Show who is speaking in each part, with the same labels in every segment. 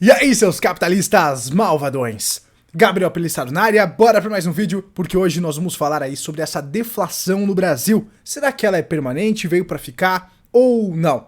Speaker 1: E aí, seus capitalistas malvadões? Gabriel Pelissaro na área, bora para mais um vídeo, porque hoje nós vamos falar aí sobre essa deflação no Brasil. Será que ela é permanente, veio para ficar ou não?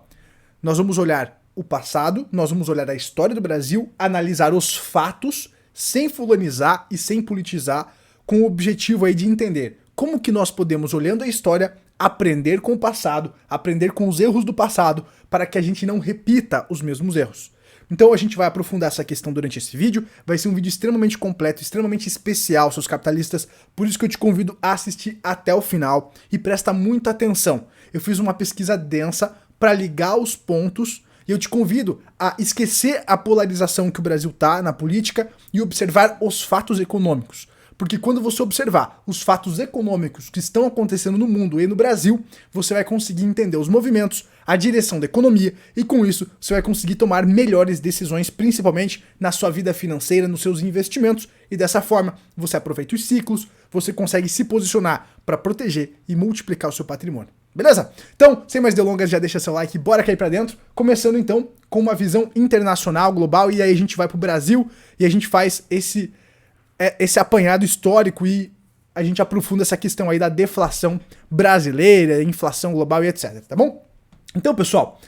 Speaker 1: Nós vamos olhar o passado, nós vamos olhar a história do Brasil, analisar os fatos, sem fulanizar e sem politizar, com o objetivo aí de entender como que nós podemos, olhando a história, aprender com o passado, aprender com os erros do passado, para que a gente não repita os mesmos erros. Então a gente vai aprofundar essa questão durante esse vídeo, vai ser um vídeo extremamente completo, extremamente especial, seus capitalistas, por isso que eu te convido a assistir até o final e presta muita atenção. Eu fiz uma pesquisa densa para ligar os pontos e eu te convido a esquecer a polarização que o Brasil tá na política e observar os fatos econômicos. Porque quando você observar os fatos econômicos que estão acontecendo no mundo e no Brasil, você vai conseguir entender os movimentos, a direção da economia, e com isso você vai conseguir tomar melhores decisões, principalmente na sua vida financeira, nos seus investimentos, e dessa forma você aproveita os ciclos, você consegue se posicionar para proteger e multiplicar o seu patrimônio. Beleza? Então, sem mais delongas, já deixa seu like, bora cair pra dentro, começando então com uma visão internacional, global, e aí a gente vai pro Brasil e a gente faz esse apanhado histórico e a gente aprofunda essa questão aí da deflação brasileira, inflação global e etc, tá bom? Então, pessoal,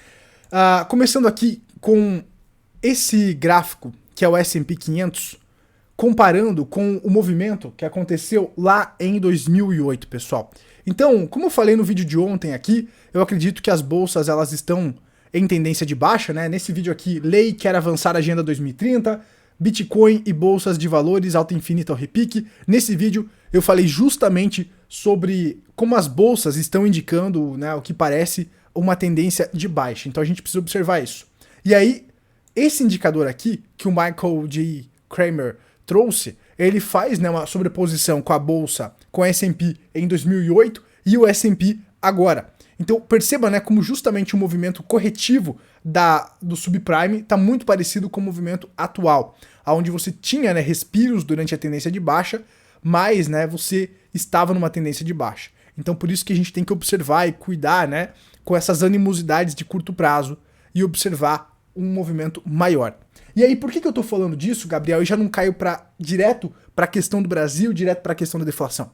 Speaker 1: começando aqui com esse gráfico, que é o S&P 500, comparando com o movimento que aconteceu lá em 2008, pessoal. Então, como eu falei no vídeo de ontem aqui, eu acredito que as bolsas elas estão em tendência de baixa, né? Nesse vídeo aqui, lei quer avançar a Agenda 2030, Bitcoin e bolsas de valores alta infinita ao repique. Nesse vídeo eu falei justamente sobre como as bolsas estão indicando, né, o que parece uma tendência de baixa. Então a gente precisa observar isso. E aí, esse indicador aqui, que o Michael J. Kramer trouxe, ele faz, né, uma sobreposição com a bolsa, com a S&P em 2008 e o S&P agora. Então perceba, né, como justamente o movimento corretivo do subprime está muito parecido com o movimento atual, onde você tinha, né, respiros durante a tendência de baixa, mas, né, você estava numa tendência de baixa. Então por isso que a gente tem que observar e cuidar, né, com essas animosidades de curto prazo e observar um movimento maior. E aí, por que eu tô falando disso, Gabriel, e já não caio direto para a questão do Brasil, direto para a questão da deflação?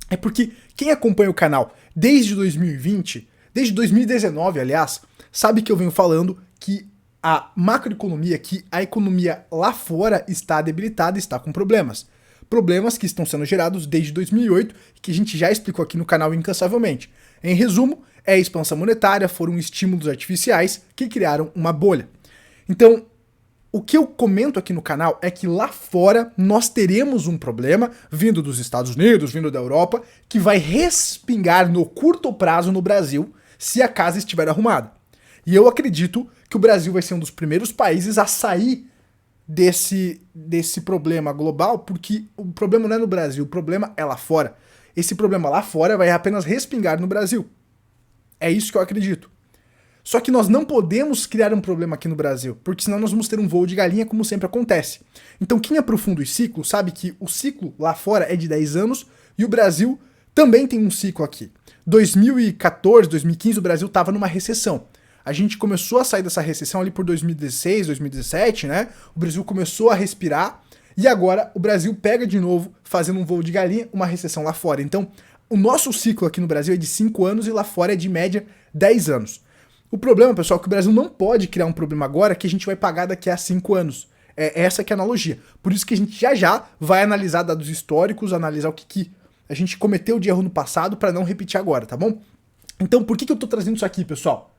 Speaker 1: É porque quem acompanha o canal desde 2020, desde 2019, aliás, sabe que eu venho falando que a macroeconomia, que a economia lá fora está debilitada, está com problemas. Problemas que estão sendo gerados desde 2008, que a gente já explicou aqui no canal incansavelmente. Em resumo, é a expansão monetária, foram estímulos artificiais que criaram uma bolha. Então, o que eu comento aqui no canal é que lá fora nós teremos um problema, vindo dos Estados Unidos, vindo da Europa, que vai respingar no curto prazo no Brasil, se a casa estiver arrumada. E eu acredito que o Brasil vai ser um dos primeiros países a sair desse problema global, porque o problema não é no Brasil, o problema é lá fora. Esse problema lá fora vai apenas respingar no Brasil. É isso que eu acredito. Só que nós não podemos criar um problema aqui no Brasil, porque senão nós vamos ter um voo de galinha, como sempre acontece. Então quem aprofunda os ciclos sabe que o ciclo lá fora é de 10 anos e o Brasil também tem um ciclo aqui. 2014, 2015 o Brasil estava numa recessão. A gente começou a sair dessa recessão ali por 2016, 2017, né? O Brasil começou a respirar e agora o Brasil pega de novo, fazendo um voo de galinha, uma recessão lá fora. Então o nosso ciclo aqui no Brasil é de 5 anos e lá fora é de média 10 anos. O problema, pessoal, é que o Brasil não pode criar um problema agora que a gente vai pagar daqui a 5 anos. É essa que é a analogia. Por isso que a gente já vai analisar dados históricos, analisar o que a gente cometeu de erro no passado para não repetir agora, tá bom? Então, por que eu tô trazendo isso aqui, pessoal?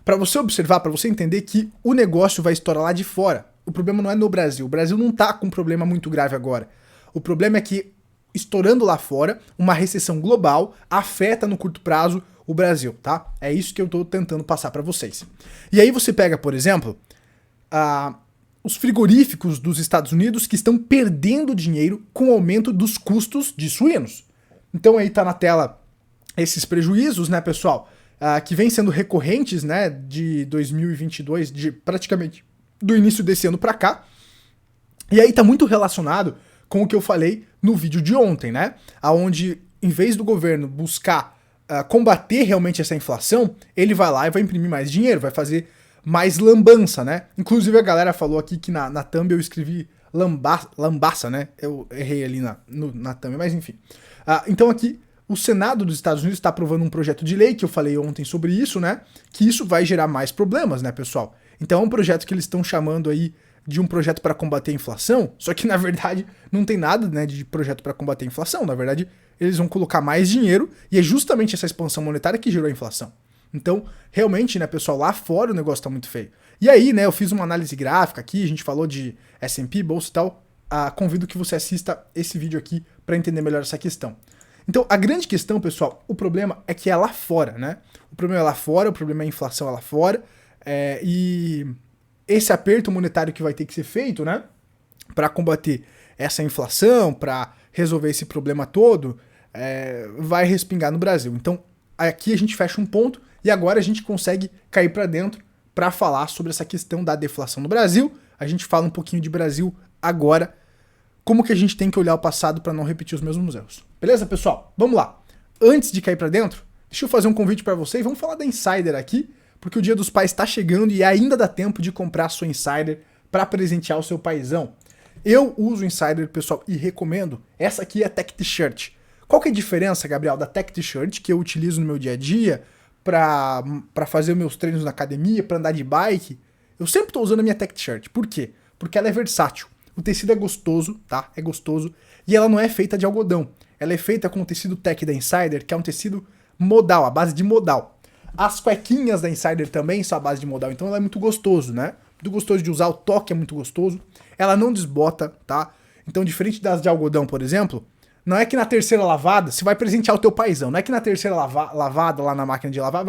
Speaker 1: Para você observar, para você entender que o negócio vai estourar lá de fora. O problema não é no Brasil. O Brasil não tá com um problema muito grave agora. O problema é que, estourando lá fora, uma recessão global afeta no curto prazo o Brasil, tá? É isso que eu tô tentando passar para vocês. E aí você pega, por exemplo, os frigoríficos dos Estados Unidos que estão perdendo dinheiro com o aumento dos custos de suínos. Então aí tá na tela esses prejuízos, né, pessoal, que vem sendo recorrentes, né, de 2022, de praticamente do início desse ano para cá. E aí tá muito relacionado com o que eu falei no vídeo de ontem, né, aonde em vez do governo buscar combater realmente essa inflação, ele vai lá e vai imprimir mais dinheiro, vai fazer mais lambança, né? Inclusive a galera falou aqui que na thumb eu escrevi lambaça, né? Eu errei ali na thumb, mas enfim. Então aqui, o Senado dos Estados Unidos está aprovando um projeto de lei, que eu falei ontem sobre isso, né? Que isso vai gerar mais problemas, né, pessoal? Então é um projeto que eles estão chamando aí de um projeto para combater a inflação, só que na verdade não tem nada, né, de projeto para combater a inflação. Na verdade, eles vão colocar mais dinheiro e é justamente essa expansão monetária que gerou a inflação. Então, realmente, né, pessoal, lá fora o negócio tá muito feio. E aí, né, eu fiz uma análise gráfica aqui, a gente falou de S&P, bolsa e tal. Convido que você assista esse vídeo aqui para entender melhor essa questão. Então, a grande questão, pessoal, o problema é que é lá fora, né? O problema é lá fora, o problema é a inflação é lá fora. E esse aperto monetário que vai ter que ser feito, né, para combater essa inflação, para resolver esse problema todo, vai respingar no Brasil. Então, aqui a gente fecha um ponto e agora a gente consegue cair para dentro para falar sobre essa questão da deflação no Brasil. A gente fala um pouquinho de Brasil agora, como que a gente tem que olhar o passado para não repetir os mesmos erros. Beleza, pessoal? Vamos lá. Antes de cair para dentro, deixa eu fazer um convite para vocês. Vamos falar da Insider aqui, porque o Dia dos Pais está chegando e ainda dá tempo de comprar a sua Insider para presentear o seu paizão. Eu uso Insider, pessoal, e recomendo. Essa aqui é a Tech T-Shirt. Qual que é a diferença, Gabriel, da Tech T-Shirt que eu utilizo no meu dia a dia para fazer meus treinos na academia, para andar de bike? Eu sempre estou usando a minha Tech T-Shirt. Por quê? Porque ela é versátil. O tecido é gostoso, tá? É gostoso. E ela não é feita de algodão. Ela é feita com o tecido Tech da Insider, que é um tecido modal, a base de modal. As cuequinhas da Insider também são a base de modal, então ela é muito gostoso, né? Muito gostoso de usar, o toque é muito gostoso. Ela não desbota, tá? Então, diferente das de algodão, por exemplo, não é que na terceira lavada você vai presentear o teu paizão. Não é que na terceira lavada lá na máquina de lavar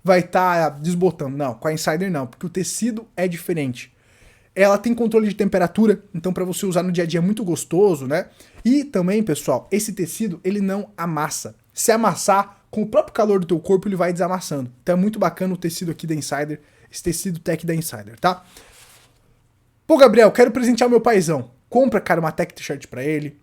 Speaker 1: vai tá desbotando. Não, com a Insider não, porque o tecido é diferente. Ela tem controle de temperatura, então para você usar no dia a dia é muito gostoso, né? E também, pessoal, esse tecido ele não amassa. Se amassar, com o próprio calor do teu corpo ele vai desamassando. Então é muito bacana o tecido aqui da Insider, esse tecido Tech da Insider, tá? Pô, Gabriel, quero presentear o meu paizão. Compra, cara, uma Tech T-Shirt pra ele.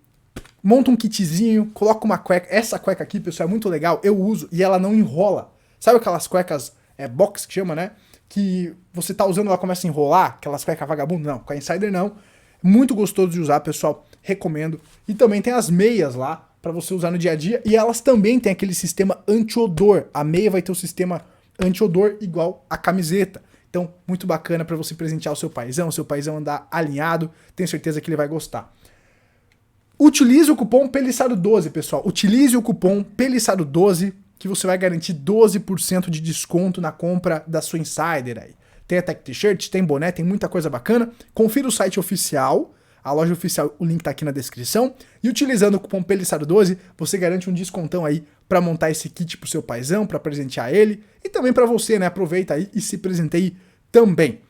Speaker 1: Monta um kitzinho, coloca uma cueca. Essa cueca aqui, pessoal, é muito legal. Eu uso e ela não enrola. Sabe aquelas cuecas box que chama, né? Que você tá usando, ela começa a enrolar, aquelas cuecas vagabundo. Não, com a Insider não. Muito gostoso de usar, pessoal. Recomendo. E também tem as meias lá para você usar no dia a dia. E elas também têm aquele sistema anti-odor. A meia vai ter o sistema anti-odor igual a camiseta. Então, muito bacana para você presentear o seu paizão andar alinhado. Tenho certeza que ele vai gostar. Utilize o cupom PELISSARO12, pessoal. Utilize o cupom PELISSARO12 que você vai garantir 12% de desconto na compra da sua Insider aí. Tem a Tech T-Shirt, tem boné, tem muita coisa bacana. Confira o site oficial, a loja oficial, o link tá aqui na descrição. E utilizando o cupom PELISSARO12, você garante um descontão aí para montar esse kit pro seu paizão, para presentear ele. E também para você, né? Aproveita aí e se presenteie também.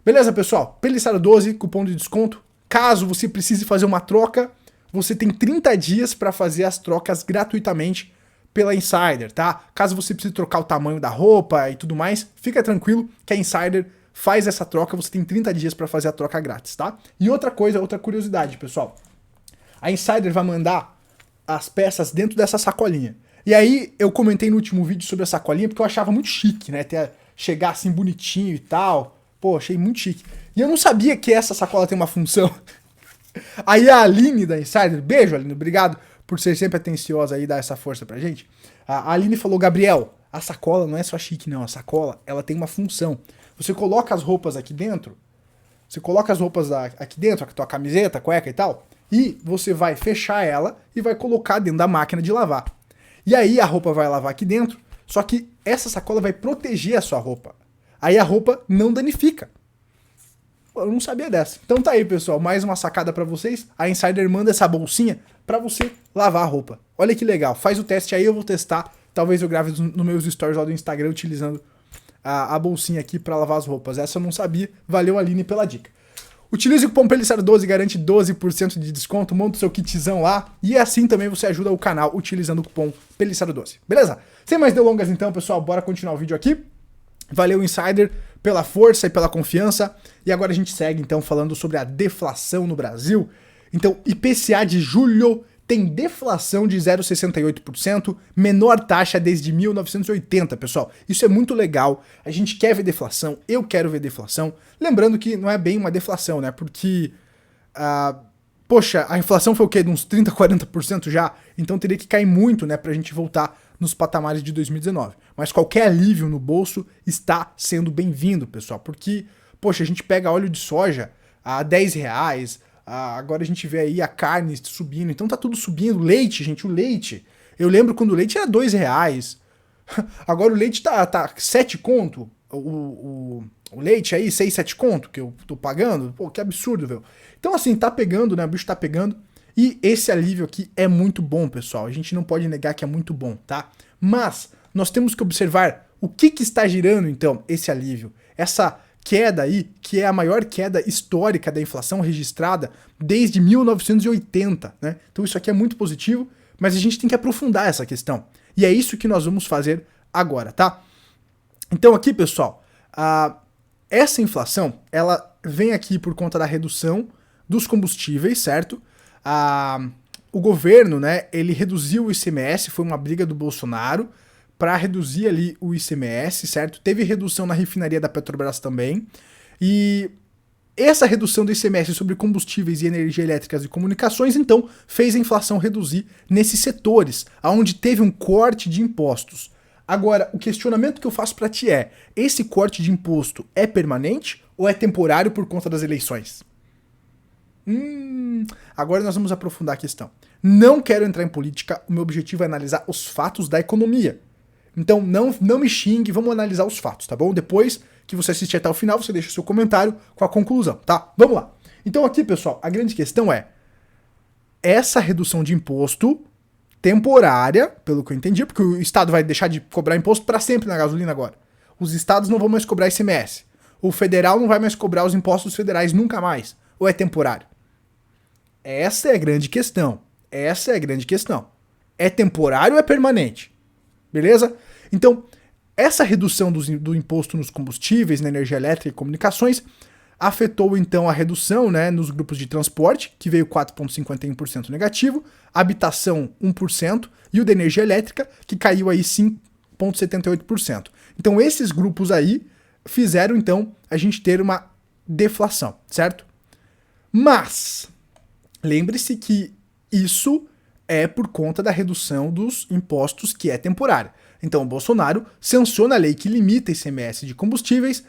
Speaker 1: Beleza, pessoal? PELISSARO12, cupom de desconto. Caso você precise fazer uma troca, você tem 30 dias para fazer as trocas gratuitamente pela Insider, tá? Caso você precise trocar o tamanho da roupa e tudo mais, fica tranquilo que a Insider faz essa troca, você tem 30 dias para fazer a troca grátis, tá? E outra coisa, outra curiosidade, pessoal. A Insider vai mandar as peças dentro dessa sacolinha. E aí eu comentei no último vídeo sobre a sacolinha porque eu achava muito chique, né? Chegar assim bonitinho e tal. Pô, achei muito chique. E eu não sabia que essa sacola tem uma função. Aí a Aline da Insider, beijo Aline, obrigado por ser sempre atenciosa aí e dar essa força pra gente. A Aline falou, Gabriel, a sacola não é só chique não, a sacola ela tem uma função. Você coloca as roupas aqui dentro, aqui dentro, a tua camiseta, cueca e tal, e você vai fechar ela e vai colocar dentro da máquina de lavar. E aí a roupa vai lavar aqui dentro, só que essa sacola vai proteger a sua roupa. Aí a roupa não danifica. Eu não sabia dessa. Então tá aí, pessoal, mais uma sacada pra vocês. A Insider manda essa bolsinha pra você lavar a roupa. Olha que legal. Faz o teste aí, eu vou testar. Talvez eu grave nos meus stories lá do Instagram utilizando a bolsinha aqui pra lavar as roupas. Essa eu não sabia. Valeu, Aline, pela dica. Utilize o cupom PELISSARO12 e garante 12% de desconto. Monta o seu kitzão lá. E assim também você ajuda o canal utilizando o cupom PELISSARO12. Beleza? Sem mais delongas então, pessoal, bora continuar o vídeo aqui. Valeu, Insider, pela força e pela confiança. E agora a gente segue, então, falando sobre a deflação no Brasil. Então, IPCA de julho tem deflação de 0,68%, menor taxa desde 1980, pessoal. Isso é muito legal. A gente quer ver deflação, eu quero ver deflação. Lembrando que não é bem uma deflação, né? Porque, poxa, a inflação foi o quê? De uns 30%, 40% já? Então teria que cair muito, né, pra gente voltar nos patamares de 2019. Mas qualquer alívio no bolso está sendo bem-vindo, pessoal. Porque, poxa, a gente pega óleo de soja a R$10, agora a gente vê aí a carne subindo, então tá tudo subindo. Leite, gente, o leite. Eu lembro quando o leite era R$2. Agora o leite tá 7 conto. O leite aí, 6, 7 conto que eu tô pagando. Pô, que absurdo, velho. Então assim, tá pegando, né? O bicho tá pegando. E esse alívio aqui é muito bom, pessoal. A gente não pode negar que é muito bom, tá? Mas nós temos que observar o que está gerando, então, esse alívio. Essa queda aí, que é a maior queda histórica da inflação registrada desde 1980, né? Então isso aqui é muito positivo, mas a gente tem que aprofundar essa questão. E é isso que nós vamos fazer agora, tá? Então aqui, pessoal, essa inflação, ela vem aqui por conta da redução dos combustíveis, certo? O governo, né, ele reduziu o ICMS, foi uma briga do Bolsonaro para reduzir ali o ICMS, certo? Teve redução na refinaria da Petrobras também. E essa redução do ICMS sobre combustíveis e energia elétricas e comunicações, então, fez a inflação reduzir nesses setores, onde teve um corte de impostos. Agora, o questionamento que eu faço para ti é, esse corte de imposto é permanente ou é temporário por conta das eleições? Agora nós vamos aprofundar a questão. Não quero entrar em política, o meu objetivo é analisar os fatos da economia. Então não me xingue, vamos analisar os fatos, tá bom? Depois que você assistir até o final, você deixa o seu comentário com a conclusão, tá? Vamos lá. Então aqui, pessoal, a grande questão é essa redução de imposto temporária, pelo que eu entendi, porque o Estado vai deixar de cobrar imposto para sempre na gasolina agora. Os estados não vão mais cobrar ICMS. O federal não vai mais cobrar os impostos federais nunca mais. Ou é temporário? Essa é a grande questão. Essa é a grande questão. É temporário ou é permanente? Beleza? Então, essa redução do imposto nos combustíveis, na energia elétrica e comunicações, afetou então a redução, né, nos grupos de transporte, que veio 4,51% negativo, habitação 1%, e o da energia elétrica, que caiu aí 5,78%. Então, esses grupos aí fizeram então a gente ter uma deflação, certo? Mas lembre-se que isso é por conta da redução dos impostos, que é temporária. Então o Bolsonaro sanciona a lei que limita ICMS de combustíveis,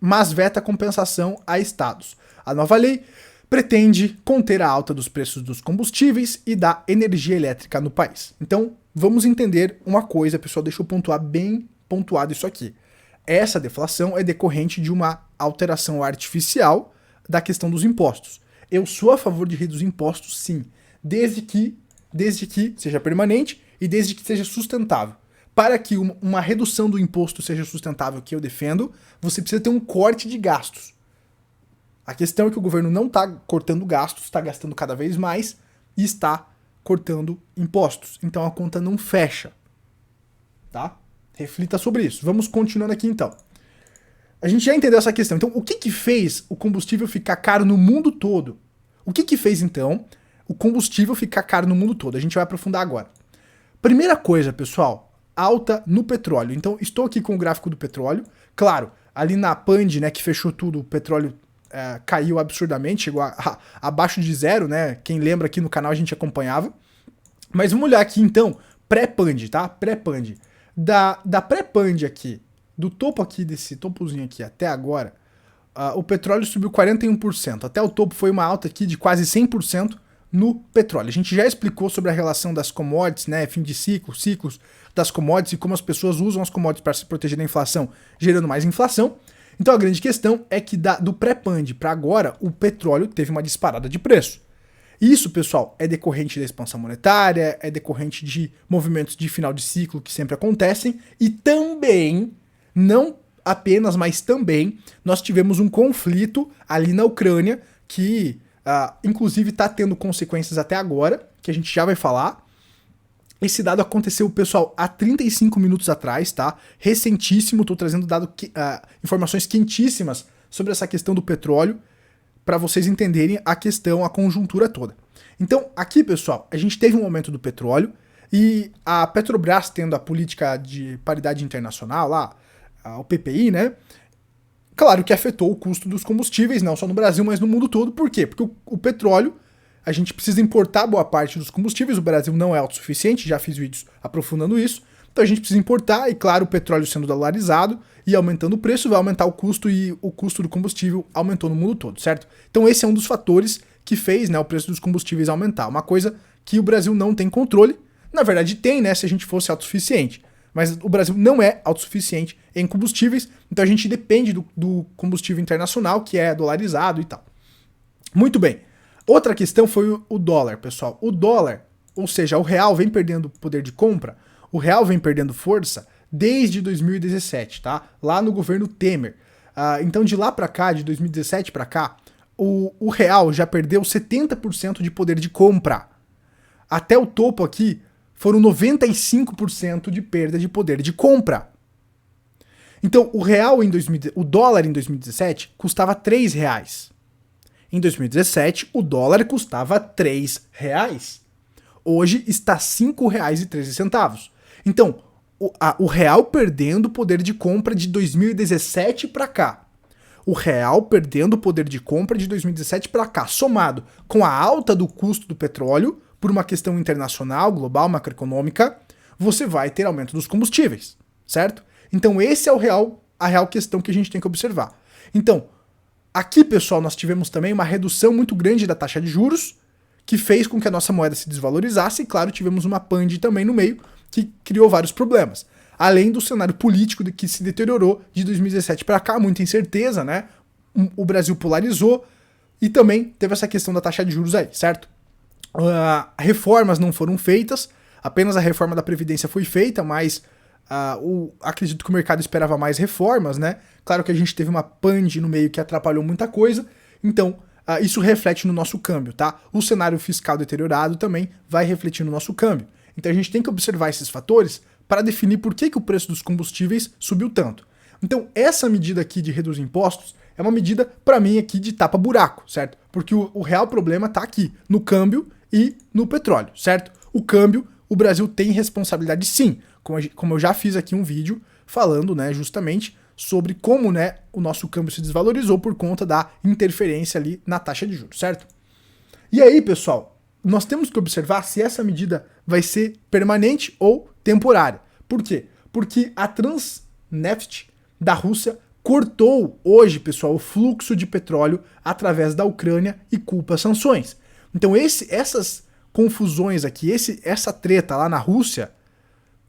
Speaker 1: mas veta compensação a estados. A nova lei pretende conter a alta dos preços dos combustíveis e da energia elétrica no país. Então vamos entender uma coisa, pessoal, deixa eu pontuar bem pontuado isso aqui. Essa deflação é decorrente de uma alteração artificial da questão dos impostos. Eu sou a favor de reduzir impostos, sim, desde que seja permanente e desde que seja sustentável. Para que uma redução do imposto seja sustentável, que eu defendo, você precisa ter um corte de gastos. A questão é que o governo não está cortando gastos, está gastando cada vez mais e está cortando impostos. Então a conta não fecha. Tá? Reflita sobre isso. Vamos continuando aqui então. A gente já entendeu essa questão. Então, o que fez o combustível ficar caro no mundo todo? O que fez, então, o combustível ficar caro no mundo todo? A gente vai aprofundar agora. Primeira coisa, pessoal, alta no petróleo. Então, estou aqui com o gráfico do petróleo. Claro, ali na Pand, né, que fechou tudo, o petróleo caiu absurdamente, chegou abaixo de zero, né? Quem lembra aqui no canal a gente acompanhava. Mas vamos olhar aqui, então, pré-Pand, tá? Pré-Pand. Da pré-Pand aqui, do topo aqui, desse topozinho aqui até agora, o petróleo subiu 41%. Até o topo foi uma alta aqui de quase 100% no petróleo. A gente já explicou sobre a relação das commodities, né, fim de ciclos das commodities e como as pessoas usam as commodities para se proteger da inflação, gerando mais inflação. Então a grande questão é que do pré-Pand para agora, o petróleo teve uma disparada de preço. Isso, pessoal, é decorrente da expansão monetária, é decorrente de movimentos de final de ciclo que sempre acontecem e também, não apenas, mas também, nós tivemos um conflito ali na Ucrânia que, inclusive, está tendo consequências até agora, que a gente já vai falar. Esse dado aconteceu, pessoal, há 35 minutos atrás, tá? Recentíssimo, estou trazendo informações quentíssimas sobre essa questão do petróleo, para vocês entenderem a questão, a conjuntura toda. Então, aqui, pessoal, a gente teve um aumento do petróleo e a Petrobras, tendo a política de paridade internacional lá, o PPI, né? Claro que afetou o custo dos combustíveis, não só no Brasil, mas no mundo todo. Por quê? Porque o petróleo, a gente precisa importar boa parte dos combustíveis, o Brasil não é autossuficiente, já fiz vídeos aprofundando isso. Então a gente precisa importar, e claro, o petróleo sendo dolarizado e aumentando o preço, vai aumentar o custo, e o custo do combustível aumentou no mundo todo, certo? Então esse é um dos fatores que fez, né, o preço dos combustíveis aumentar. Uma coisa que o Brasil não tem controle, na verdade tem, né, se a gente fosse autossuficiente. Mas o Brasil não é autossuficiente em combustíveis, então a gente depende do combustível internacional, que é dolarizado e tal. Muito bem. Outra questão foi o dólar, pessoal. O dólar, ou seja, o real vem perdendo poder de compra, o real vem perdendo força desde 2017, tá? Lá no governo Temer. Então de lá pra cá, de 2017 pra cá, o real já perdeu 70% de poder de compra. Até o topo aqui foram 95% de perda de poder de compra. Então o dólar em 2017 custava R$3. Em 2017, o dólar custava R$3. Hoje está R$ 5,13. Então, o real perdendo poder de compra de 2017 para cá. O real perdendo poder de compra de 2017 para cá, somado com a alta do custo do petróleo, por uma questão internacional, global, macroeconômica, você vai ter aumento dos combustíveis, certo? Então esse é a real questão que a gente tem que observar. Então, aqui, pessoal, nós tivemos também uma redução muito grande da taxa de juros, que fez com que a nossa moeda se desvalorizasse, e claro, tivemos uma PAND também no meio, que criou vários problemas. Além do cenário político que se deteriorou de 2017 para cá, muita incerteza, né? O Brasil polarizou, e também teve essa questão da taxa de juros aí, certo? Reformas não foram feitas, apenas a reforma da Previdência foi feita, mas acredito que o mercado esperava mais reformas, né? Claro que a gente teve uma PAND no meio que atrapalhou muita coisa, então isso reflete no nosso câmbio, tá? O cenário fiscal deteriorado também vai refletir no nosso câmbio. Então a gente tem que observar esses fatores para definir por que o preço dos combustíveis subiu tanto. Então essa medida aqui de reduzir impostos é uma medida, para mim, aqui de tapa-buraco, certo? Porque o real problema tá aqui, no câmbio e no petróleo, certo? O câmbio, o Brasil tem responsabilidade sim, como eu já fiz aqui um vídeo falando, né, justamente sobre como, né, o nosso câmbio se desvalorizou por conta da interferência ali na taxa de juros, certo? E aí, pessoal, nós temos que observar se essa medida vai ser permanente ou temporária. Por quê? Porque a Transneft da Rússia cortou hoje, pessoal, o fluxo de petróleo através da Ucrânia e culpa sanções. Então essas confusões aqui, essa treta lá na Rússia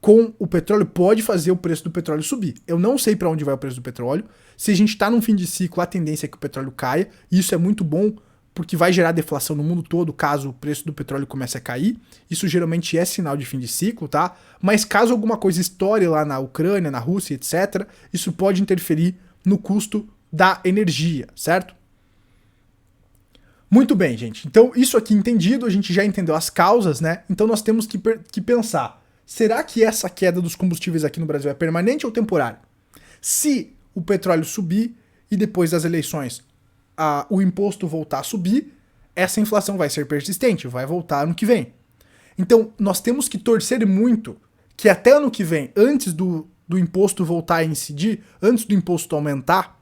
Speaker 1: com o petróleo pode fazer o preço do petróleo subir. Eu não sei para onde vai o preço do petróleo. Se a gente está num fim de ciclo, a tendência é que o petróleo caia, e isso é muito bom porque vai gerar deflação no mundo todo caso o preço do petróleo comece a cair. Isso geralmente é sinal de fim de ciclo, tá? Mas caso alguma coisa estoure lá na Ucrânia, na Rússia, etc., isso pode interferir no custo da energia, certo? Muito bem, gente. Então, isso aqui entendido, a gente já entendeu as causas, né? Então nós temos que pensar, será que essa queda dos combustíveis aqui no Brasil é permanente ou temporária? Se o petróleo subir e depois das eleições o imposto voltar a subir, essa inflação vai ser persistente, vai voltar ano que vem. Então, nós temos que torcer muito que até ano que vem, antes do imposto voltar a incidir, antes do imposto aumentar,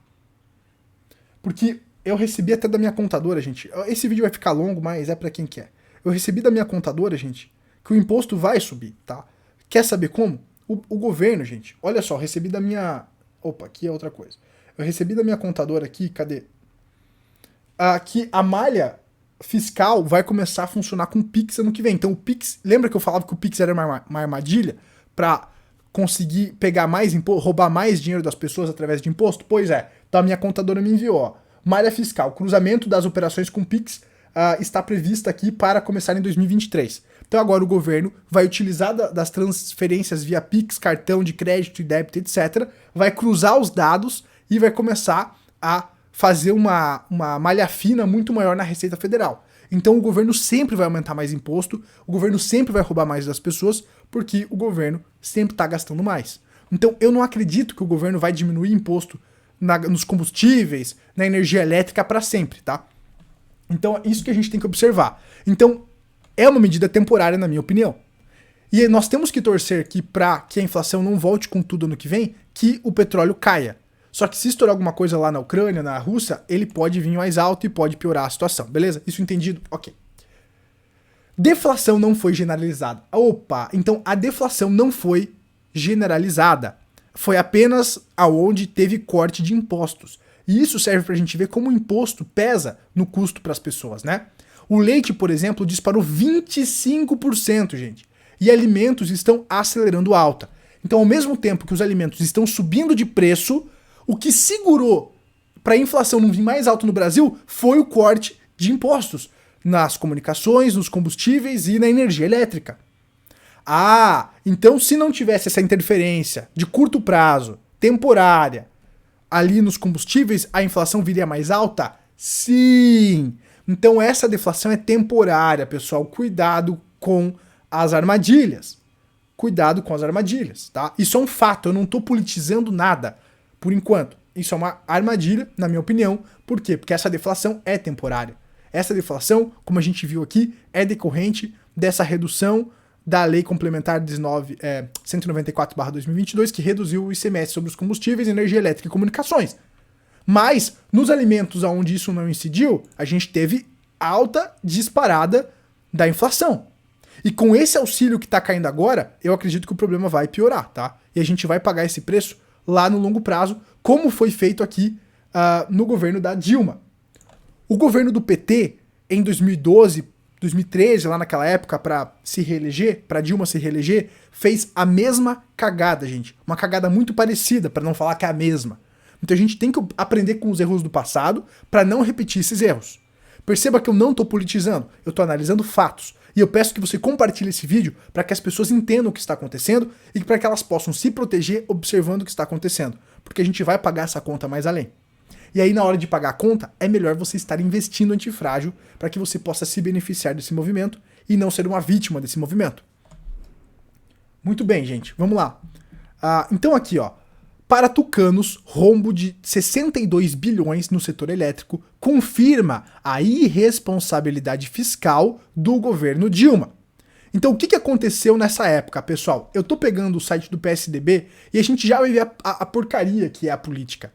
Speaker 1: porque eu recebi até da minha contadora, gente, esse vídeo vai ficar longo, mas é pra quem quer. Eu recebi da minha contadora, gente, que o imposto vai subir, tá? Quer saber como? O governo, gente, olha só, eu recebi da minha... Opa, aqui é outra coisa. Eu recebi da minha contadora aqui, cadê? Que a malha fiscal vai começar a funcionar com o Pix ano que vem. Então o Pix, lembra que eu falava que o Pix era uma armadilha para conseguir pegar mais imposto, roubar mais dinheiro das pessoas através de imposto? Pois é, então a minha contadora me enviou, ó, malha fiscal, cruzamento das operações com Pix está prevista aqui para começar em 2023. Então agora o governo vai utilizar das transferências via Pix, cartão de crédito e débito, etc., vai cruzar os dados e vai começar a fazer uma malha fina muito maior na Receita Federal. Então o governo sempre vai aumentar mais imposto, o governo sempre vai roubar mais das pessoas, porque o governo sempre está gastando mais. Então eu não acredito que o governo vai diminuir imposto nos combustíveis, na energia elétrica para sempre, tá? Então é isso que a gente tem que observar. Então é uma medida temporária, na minha opinião. E nós temos que torcer que para que a inflação não volte com tudo ano que vem, que o petróleo caia. Só que se estourar alguma coisa lá na Ucrânia, na Rússia, ele pode vir mais alto e pode piorar a situação, beleza? Isso entendido? Ok. Deflação não foi generalizada. Opa, então a deflação não foi generalizada. Foi apenas aonde teve corte de impostos. E isso serve pra gente ver como o imposto pesa no custo para as pessoas, né? O leite, por exemplo, disparou 25%, gente. E alimentos estão acelerando alta. Então, ao mesmo tempo que os alimentos estão subindo de preço, o que segurou para a inflação não vir mais alto no Brasil foi o corte de impostos nas comunicações, nos combustíveis e na energia elétrica. Ah, então se não tivesse essa interferência de curto prazo, temporária, ali nos combustíveis, a inflação viria mais alta? Sim! Então essa deflação é temporária, pessoal. Cuidado com as armadilhas. Cuidado com as armadilhas, tá? Isso é um fato, eu não tô politizando nada, por enquanto. Isso é uma armadilha, na minha opinião. Por quê? Porque essa deflação é temporária. Essa deflação, como a gente viu aqui, é decorrente dessa redução da Lei Complementar 194/2022, que reduziu o ICMS sobre os combustíveis, energia elétrica e comunicações. Mas, nos alimentos onde isso não incidiu, a gente teve alta disparada da inflação. E com esse auxílio que está caindo agora, eu acredito que o problema vai piorar, tá? E a gente vai pagar esse preço lá no longo prazo, como foi feito aqui no governo da Dilma. O governo do PT, em 2012, 2013, lá naquela época, para se reeleger, para Dilma se reeleger, fez a mesma cagada, gente. Uma cagada muito parecida, para não falar que é a mesma. Então a gente tem que aprender com os erros do passado para não repetir esses erros. Perceba que eu não estou politizando, eu estou analisando fatos. E eu peço que você compartilhe esse vídeo para que as pessoas entendam o que está acontecendo e para que elas possam se proteger observando o que está acontecendo. Porque a gente vai pagar essa conta mais além. E aí, na hora de pagar a conta, é melhor você estar investindo antifrágil para que você possa se beneficiar desse movimento e não ser uma vítima desse movimento. Muito bem, gente. Vamos lá. Então aqui, ó. Para tucanos, rombo de 62 bilhões no setor elétrico confirma a irresponsabilidade fiscal do governo Dilma. Então, o que aconteceu nessa época, pessoal? Eu tô pegando o site do PSDB e a gente já vai ver a porcaria que é a política.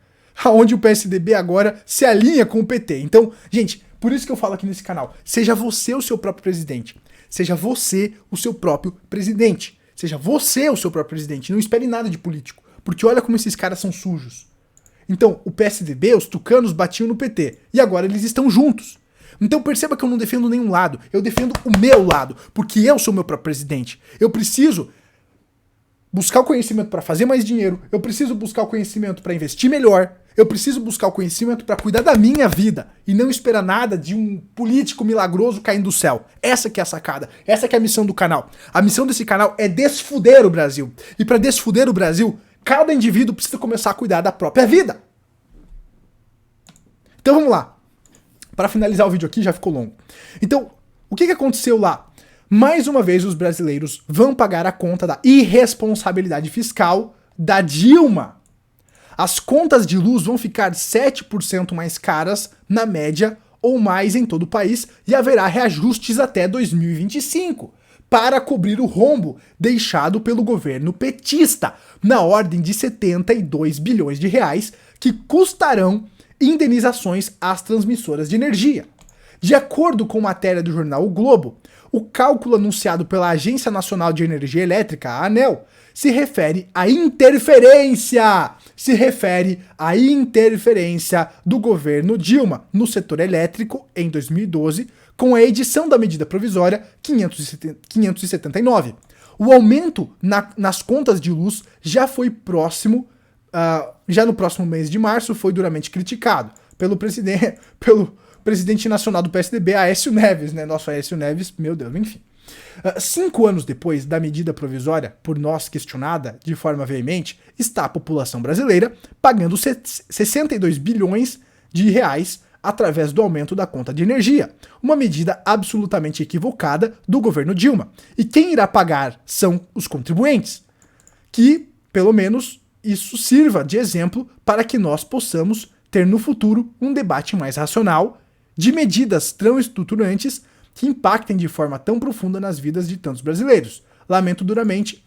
Speaker 1: Onde o PSDB agora se alinha com o PT. Então, gente, por isso que eu falo aqui nesse canal, seja você o seu próprio presidente. Seja você o seu próprio presidente. Seja você o seu próprio presidente. Não espere nada de político. Porque olha como esses caras são sujos. Então, o PSDB, os tucanos batiam no PT. E agora eles estão juntos. Então perceba que eu não defendo nenhum lado. Eu defendo o meu lado. Porque eu sou meu próprio presidente. Eu preciso buscar o conhecimento para fazer mais dinheiro. Eu preciso buscar o conhecimento para investir melhor. Eu preciso buscar o conhecimento para cuidar da minha vida e não esperar nada de um político milagroso caindo do céu. Essa que é a sacada. Essa que é a missão do canal. A missão desse canal é desfuder o Brasil. E para desfuder o Brasil, cada indivíduo precisa começar a cuidar da própria vida. Então vamos lá. Para finalizar o vídeo aqui, já ficou longo. Então, o que aconteceu lá? Mais uma vez, os brasileiros vão pagar a conta da irresponsabilidade fiscal da Dilma. As contas de luz vão ficar 7% mais caras, na média, ou mais em todo o país, e haverá reajustes até 2025, para cobrir o rombo deixado pelo governo petista, na ordem de 72 bilhões de reais, que custarão indenizações às transmissoras de energia. De acordo com matéria do jornal O Globo, o cálculo anunciado pela Agência Nacional de Energia Elétrica, a ANEEL, se refere à interferência do governo Dilma no setor elétrico em 2012, com a edição da medida provisória 579. O aumento nas contas de luz já foi próximo, já no próximo mês de março, foi duramente criticado pelo presidente nacional do PSDB, Aécio Neves, né? Nosso Aécio Neves, meu Deus, enfim. 5 anos depois da medida provisória, por nós questionada de forma veemente, está a população brasileira pagando 62 bilhões de reais através do aumento da conta de energia, uma medida absolutamente equivocada do governo Dilma. E quem irá pagar são os contribuintes, que, pelo menos, isso sirva de exemplo para que nós possamos ter no futuro um debate mais racional de medidas tão estruturantes que impactem de forma tão profunda nas vidas de tantos brasileiros. Lamento duramente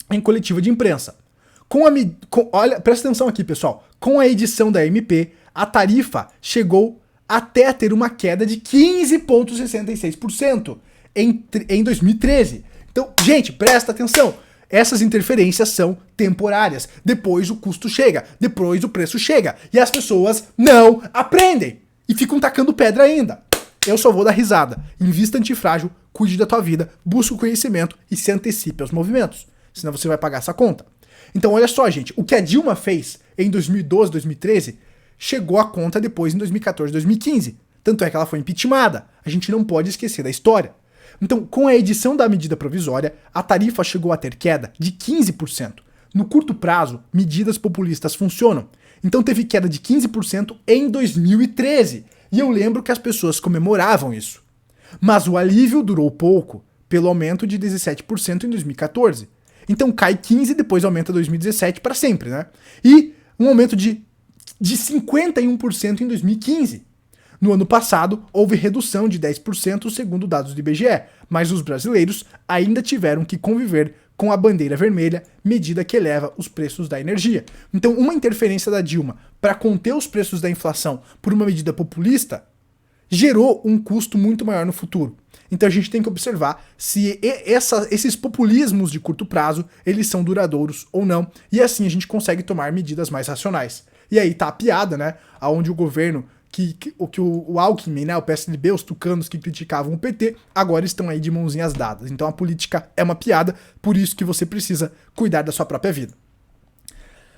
Speaker 1: em coletiva de imprensa. Olha, presta atenção aqui, pessoal. Com a edição da MP, a tarifa chegou até a ter uma queda de 15,66% em 2013. Então, gente, presta atenção. Essas interferências são temporárias. Depois o custo chega, depois o preço chega. E as pessoas não aprendem. E ficam tacando pedra ainda. Eu só vou dar risada. Invista antifrágil, cuide da tua vida, busque o conhecimento e se antecipe aos movimentos. Senão você vai pagar essa conta. Então olha só, gente. O que a Dilma fez em 2012, 2013, chegou a conta depois em 2014, 2015. Tanto é que ela foi impeachmentada. A gente não pode esquecer da história. Então, com a edição da medida provisória, a tarifa chegou a ter queda de 15%. No curto prazo, medidas populistas funcionam. Então teve queda de 15% em 2013. E eu lembro que as pessoas comemoravam isso. Mas o alívio durou pouco, pelo aumento de 17% em 2014. Então cai 15% e depois aumenta 2017 para sempre, né? E um aumento de 51% em 2015. No ano passado, houve redução de 10% segundo dados do IBGE, mas os brasileiros ainda tiveram que conviver com a bandeira vermelha, medida que eleva os preços da energia. Então, uma interferência da Dilma para conter os preços da inflação por uma medida populista gerou um custo muito maior no futuro. Então a gente tem que observar se esses populismos de curto prazo, eles são duradouros ou não, e assim a gente consegue tomar medidas mais racionais. E aí tá a piada, né, aonde o governo, o Alckmin, né, o PSDB, os tucanos que criticavam o PT, agora estão aí de mãozinhas dadas. Então a política é uma piada, por isso que você precisa cuidar da sua própria vida.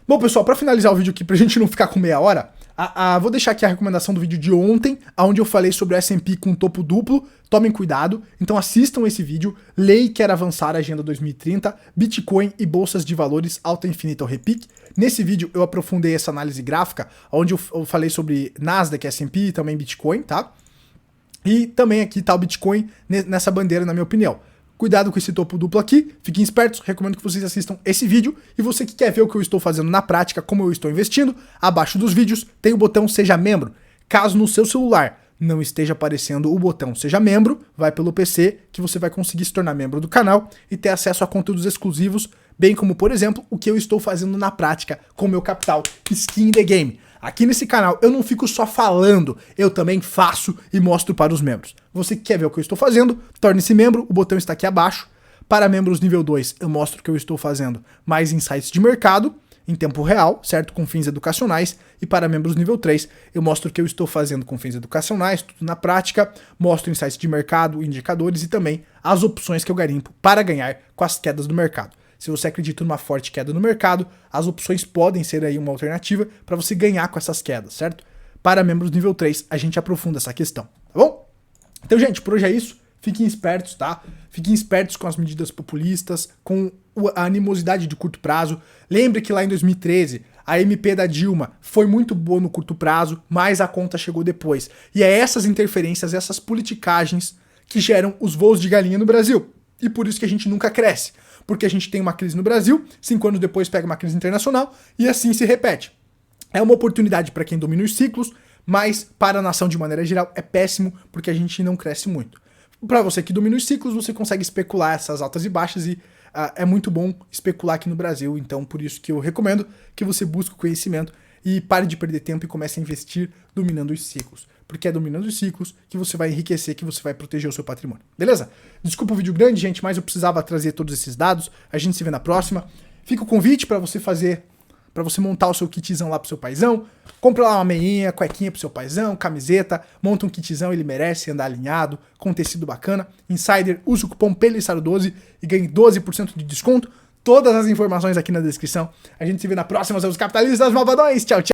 Speaker 1: Bom, pessoal, para finalizar o vídeo aqui, pra gente não ficar com meia hora, vou deixar aqui a recomendação do vídeo de ontem, onde eu falei sobre o S&P com topo duplo. Tomem cuidado, então assistam esse vídeo. Lei quer avançar a Agenda 2030, Bitcoin e bolsas de valores alta infinita ou repique. Nesse vídeo eu aprofundei essa análise gráfica, onde eu falei sobre Nasdaq, S&P e também Bitcoin, tá? E também aqui tá o Bitcoin nessa bandeira, na minha opinião. Cuidado com esse topo duplo aqui, fiquem espertos, recomendo que vocês assistam esse vídeo. E você que quer ver o que eu estou fazendo na prática, como eu estou investindo, abaixo dos vídeos tem o botão Seja Membro. Caso no seu celular não esteja aparecendo o botão Seja Membro, vai pelo PC que você vai conseguir se tornar membro do canal e ter acesso a conteúdos exclusivos, bem como, por exemplo, o que eu estou fazendo na prática com o meu capital Skin in the Game. Aqui nesse canal eu não fico só falando, eu também faço e mostro para os membros. Você que quer ver o que eu estou fazendo, torne-se membro, o botão está aqui abaixo. Para membros nível 2 eu mostro o que eu estou fazendo, mais insights de mercado, em tempo real, certo? Com fins educacionais. E para membros nível 3 eu mostro o que eu estou fazendo com fins educacionais, tudo na prática, mostro insights de mercado, indicadores e também as opções que eu garimpo para ganhar com as quedas do mercado. Se você acredita numa forte queda no mercado, as opções podem ser aí uma alternativa para você ganhar com essas quedas, certo? Para membros nível 3, a gente aprofunda essa questão, tá bom? Então, gente, por hoje é isso. Fiquem espertos, tá? Fiquem espertos com as medidas populistas, com a animosidade de curto prazo. Lembre que lá em 2013, a MP da Dilma foi muito boa no curto prazo, mas a conta chegou depois. E é essas interferências, essas politicagens que geram os voos de galinha no Brasil. E por isso que a gente nunca cresce. Porque a gente tem uma crise no Brasil, 5 anos depois pega uma crise internacional e assim se repete. É uma oportunidade para quem domina os ciclos, mas para a nação de maneira geral é péssimo porque a gente não cresce muito. Para você que domina os ciclos, você consegue especular essas altas e baixas e é muito bom especular aqui no Brasil. Então por isso que eu recomendo que você busque o conhecimento e pare de perder tempo e comece a investir dominando os ciclos. Porque é dominando os ciclos que você vai enriquecer, que você vai proteger o seu patrimônio. Beleza? Desculpa o vídeo grande, gente, mas eu precisava trazer todos esses dados. A gente se vê na próxima. Fica o convite para você montar o seu kitzão lá pro seu paizão. Compra lá uma meinha, cuequinha pro seu paizão, camiseta, monta um kitzão, ele merece andar alinhado, com tecido bacana. Insider, use o cupom PELISSARO12 e ganhe 12% de desconto. Todas as informações aqui na descrição. A gente se vê na próxima, seus capitalistas malvadões. Tchau, tchau.